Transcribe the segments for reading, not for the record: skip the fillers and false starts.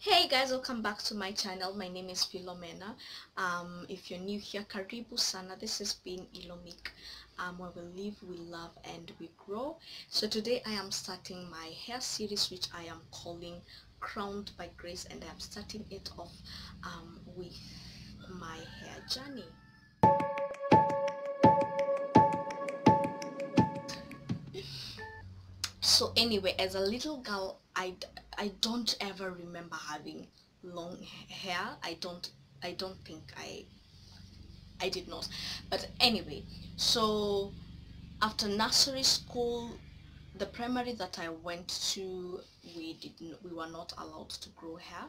Hey guys, welcome back to my channel. My name is Philomena. If you're new here, karibu sana. This has been Ilomik, where we live, we love, and we grow. So today I am starting my hair series, which I am calling Crowned by Grace, and I am starting it off with my hair journey. So anyway, as a little girl, I don't ever remember having long hair. I don't think I did not. But anyway, so after nursery school, the primary that I went to, we were not allowed to grow hair.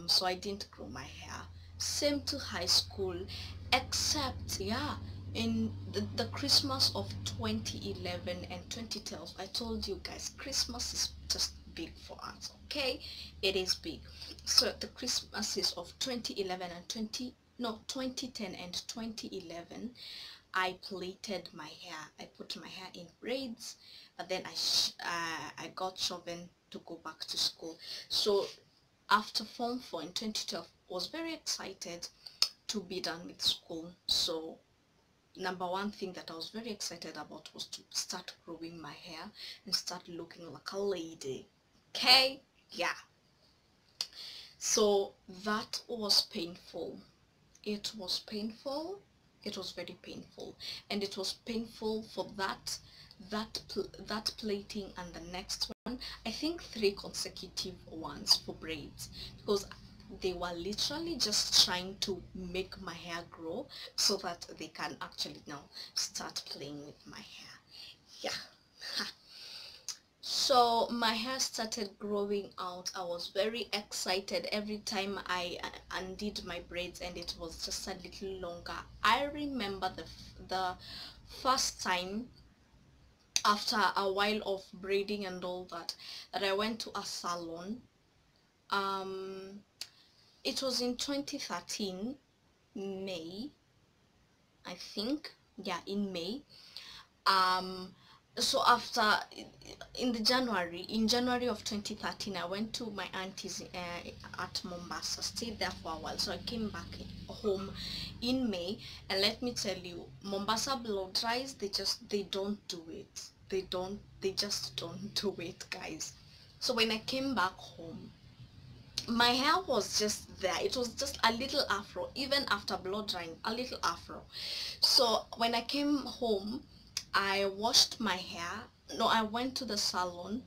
So I didn't grow my hair. Same to high school, except yeah, in the Christmas of 2011 and 2012, I told you guys Christmas is just big for us. Okay, it is big. So the Christmases of 2011 and 2010 and 2011, I plaited my hair. I put my hair in braids, and then I got chosen to go back to school. So after Form 4 in 2012, I was very excited to be done with school. So number one thing that I was very excited about was to start growing my hair and start looking like a lady. Okay, yeah. So that was painful. It was painful. It was very painful, and it was painful for that plating and the next one. I think 3 consecutive ones for braids, because they were literally just trying to make my hair grow so that they can actually now start playing with my hair. Yeah. So my hair started growing out. I was very excited every time I undid my braids and it was just a little longer. I remember the first time, after a while of braiding and all that I went to a salon. It was in 2013 May, I think. Yeah, in May. So after, in January of 2013, I went to my auntie's at Mombasa, stayed there for a while. So I came back home in May, and let me tell you, Mombasa blow dries, they don't do it. They just don't do it, guys. So when I came back home, my hair was just there. It was just a little afro, even after blow drying, a little afro. So when I came home, I washed my hair. No, I went to the salon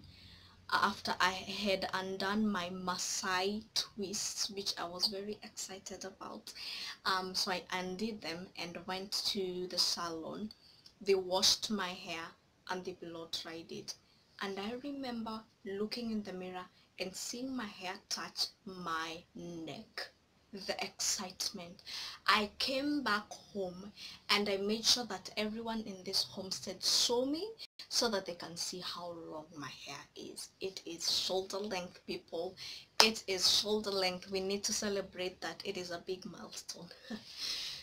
after I had undone my Maasai twists, which I was very excited about. So I undid them and went to the salon. They washed my hair and they blow dried it. And I remember looking in the mirror and seeing my hair touch my neck. The excitement. I came back home and I made sure that everyone in this homestead saw me so that they can see how long my hair is. It is shoulder length, people. It is shoulder length. We need to celebrate that. It is a big milestone.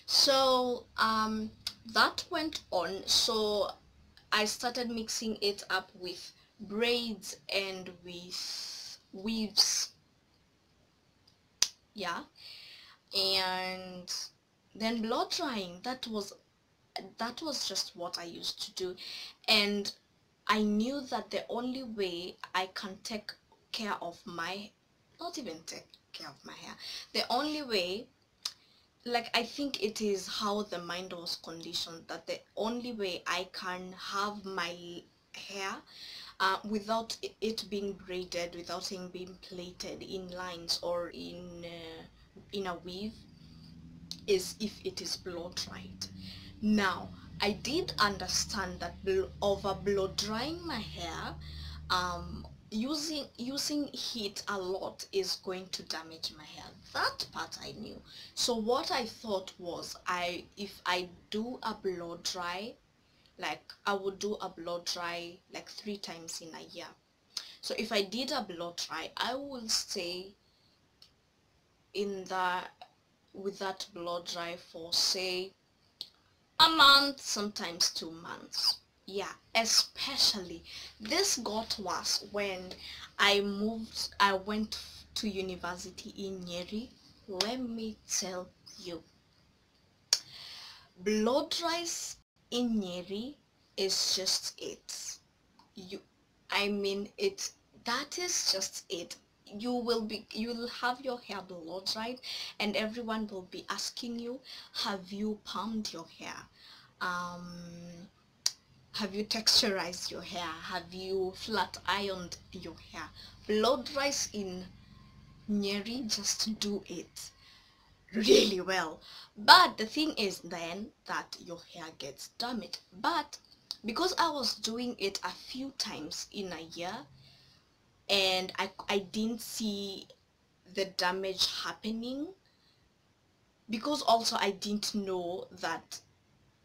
So that went on. So I started mixing it up with braids and with weaves. Yeah. And then blow drying, that was just what I used to do. And I knew that the only way I can take care of my, not even take care of my hair, the only way, like, I think it is how the mind was conditioned, that the only way I can have my hair without it being braided, without it being plaited in lines or in a weave, is if it is blow dried. Now, I did understand that over blow drying my hair, using heat a lot is going to damage my hair. That part I knew. So what I thought was, if I do a blow dry, like I would do a blow dry like 3 times in a year. So if I did a blow dry, I will stay in the with that blow dry for, say, a month, sometimes 2 months. Yeah, especially this got worse when I went to university in Nyeri, let me tell you, blood rice in Nyeri is just it. That is just it. You'll have your hair blow dried, and everyone will be asking you, have you palmed your hair, have you texturized your hair, have you flat ironed your hair? Blow dries in Nyeri just do it really well. But the thing is then that your hair gets damaged. But because I was doing it a few times in a year, and I didn't see the damage happening, because also I didn't know that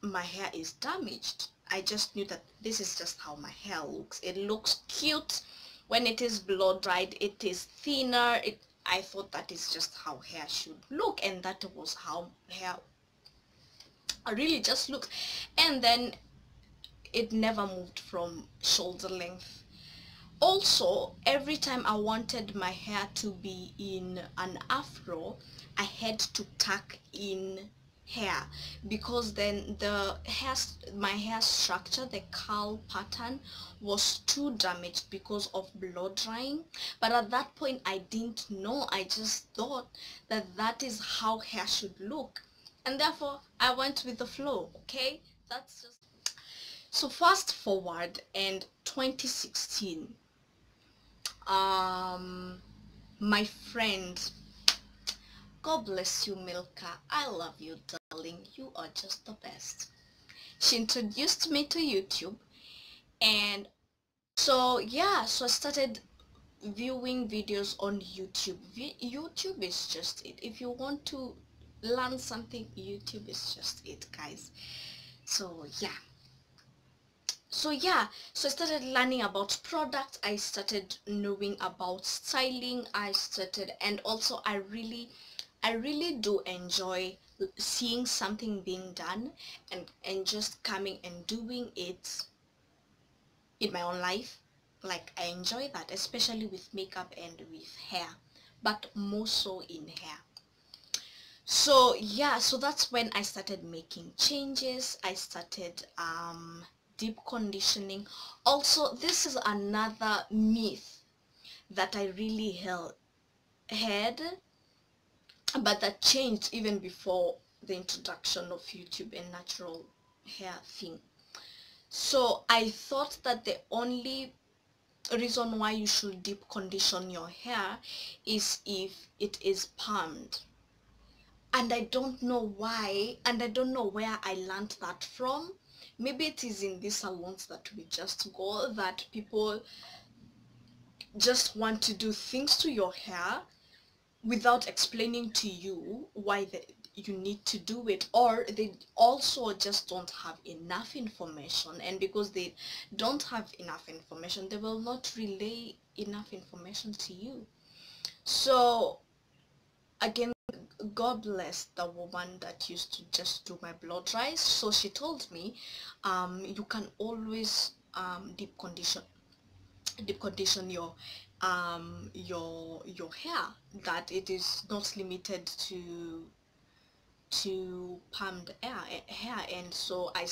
my hair is damaged. I just knew that this is just how my hair looks. It looks cute when it is blow dried, it is thinner. I thought that is just how hair should look, and that was how hair really just looked. And then it never moved from shoulder length. Also, every time I wanted my hair to be in an afro, I had to tuck in hair, because then my hair structure, the curl pattern, was too damaged because of blow drying. But at that point I didn't know. I just thought that is how hair should look, and therefore I went with the flow. Okay, that's just so. Fast forward, and 2016, my friend, God bless you, Milka, I love you, darling, you are just the best, she introduced me to YouTube. And so yeah, so I started viewing videos on YouTube. YouTube is just it. If you want to learn something, YouTube is just it, guys. So yeah, so I started learning about products, I started knowing about styling, and also I really do enjoy seeing something being done, and just coming and doing it in my own life. Like, I enjoy that, especially with makeup and with hair, but more so in hair. So yeah, so that's when I started making changes. I started deep conditioning. Also, this is another myth that I really had, but that changed even before the introduction of YouTube and natural hair thing. So I thought that the only reason why you should deep condition your hair is if it is permed. And I don't know why, and I don't know where I learned that from. Maybe it is in these salons that we just go, that people just want to do things to your hair without explaining to you why you need to do it, or they also just don't have enough information, and because they don't have enough information, they will not relay enough information to you. So again, God bless the woman that used to just do my blow dries. So she told me, you can always deep condition your hair, that it is not limited to permed hair. And so I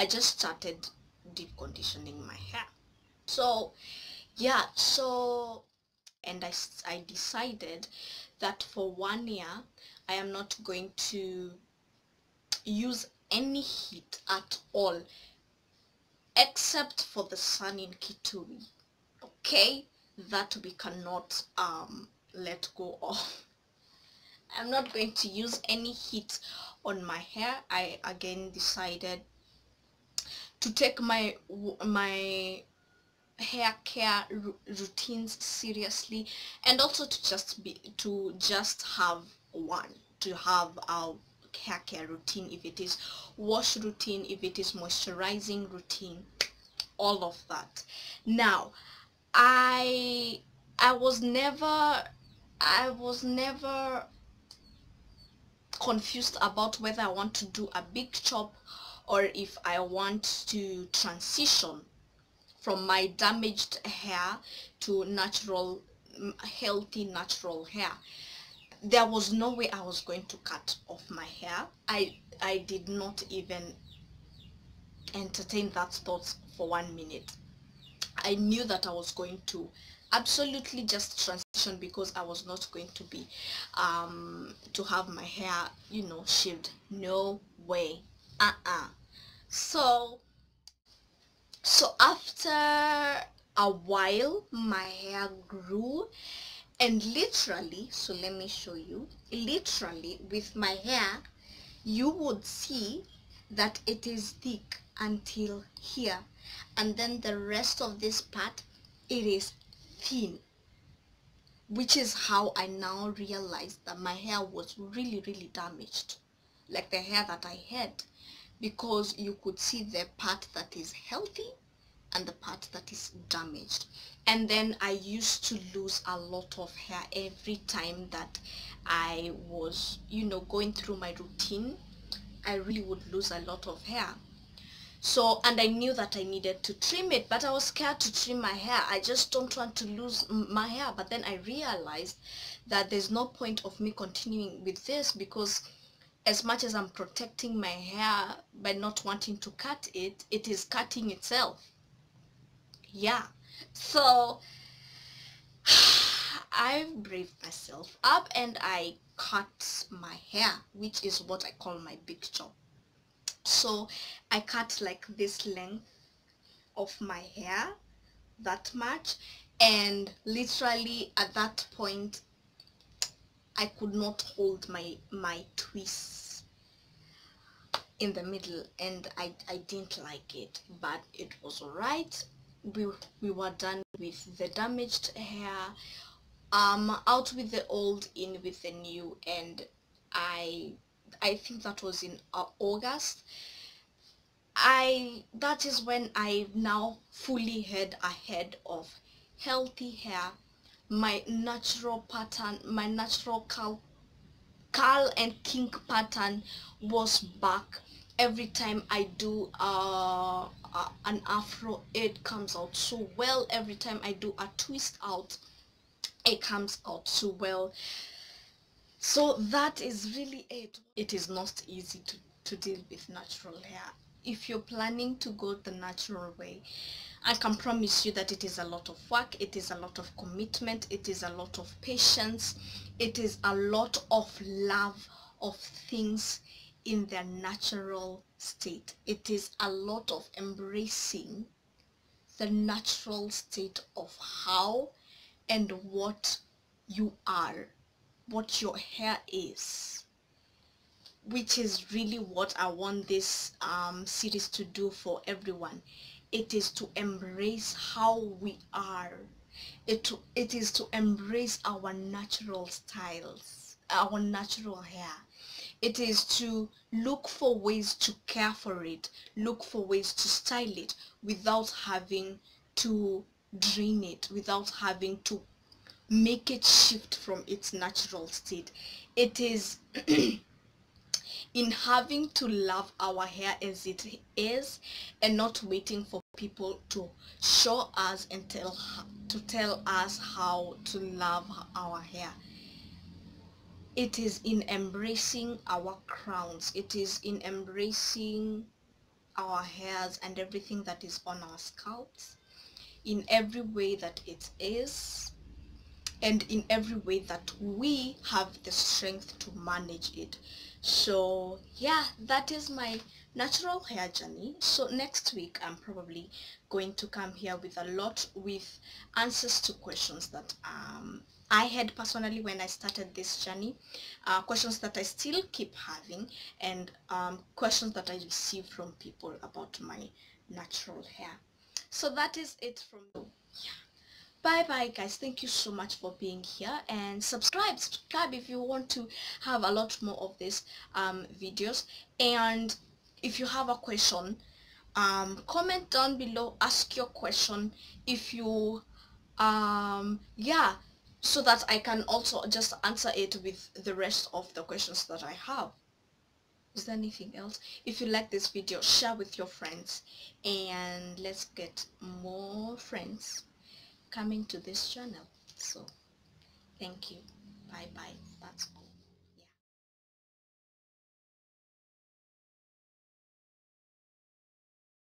just started deep conditioning my hair. So yeah, so and I decided that for 1 year I am not going to use any heat at all, except for the sun in Kitui. Okay, that we cannot let go of. I'm not going to use any heat on my hair. I again decided to take my hair care routines seriously, and also to just have a hair care routine, if it is wash routine, if it is moisturizing routine, all of that. Now, I was never confused about whether I want to do a big chop, or if I want to transition from my damaged hair to natural healthy natural hair, there was no way I was going to cut off my hair. I did not even entertain that thought for 1 minute. I knew that I was going to absolutely just transition, because I was not going to be to have my hair, you know, shaved. No way. So after a while my hair grew, and literally, so let me show you, literally with my hair you would see that it is thick until here, and then the rest of this part, it is thin, which is how I now realized that my hair was really damaged, like the hair that I had, because you could see the part that is healthy and the part that is damaged. And then I used to lose a lot of hair every time that I was, you know, going through my routine. I really would lose a lot of hair. So, and I knew that I needed to trim it, but I was scared to trim my hair. I just don't want to lose my hair. But then I realized that there's no point of me continuing with this, because as much as I'm protecting my hair by not wanting to cut it, it is cutting itself. Yeah. So I've braved myself up and I cut my hair, which is what I call my big chop. So I cut like this length of my hair, that much, and literally at that point I could not hold my twists in the middle, and I didn't like it, but it was alright. We were done with the damaged hair, out with the old, in with the new, and I think that was in August. That is when I now fully had a head of healthy hair. My natural pattern, my natural curl and kink pattern was back. Every time I do an afro, it comes out so well. Every time I do a twist out, it comes out so well. So that is really it. It is not easy to deal with natural hair. If you're planning to go the natural way, I can promise you that it is a lot of work, it is a lot of commitment, it is a lot of patience, it is a lot of love of things in their natural state. It is a lot of embracing the natural state of how and what you are, what your hair is, which is really what I want this series to do for everyone. It is to embrace how we are. It is to embrace our natural styles, our natural hair. It is to look for ways to care for it, look for ways to style it without having to drain it, without having to make it shift from its natural state. It is in having to love our hair as it is, and not waiting for people to show us and tell us how to love our hair. It is in embracing our crowns, it is in embracing our hairs and everything that is on our scalps, in every way that it is, and in every way that we have the strength to manage it. So yeah, that is my natural hair journey. So next week I'm probably going to come here with with answers to questions that I had personally when I started this journey, questions that I still keep having, and questions that I receive from people about my natural hair. So that is it from me. Bye bye guys, thank you so much for being here, and subscribe if you want to have a lot more of these videos. And if you have a question, comment down below, ask your question. If you yeah, so that I can also just answer it with the rest of the questions that I have. Is there anything else? If you like this video, share with your friends, and let's get more friends coming to this channel. So Thank you. Bye bye.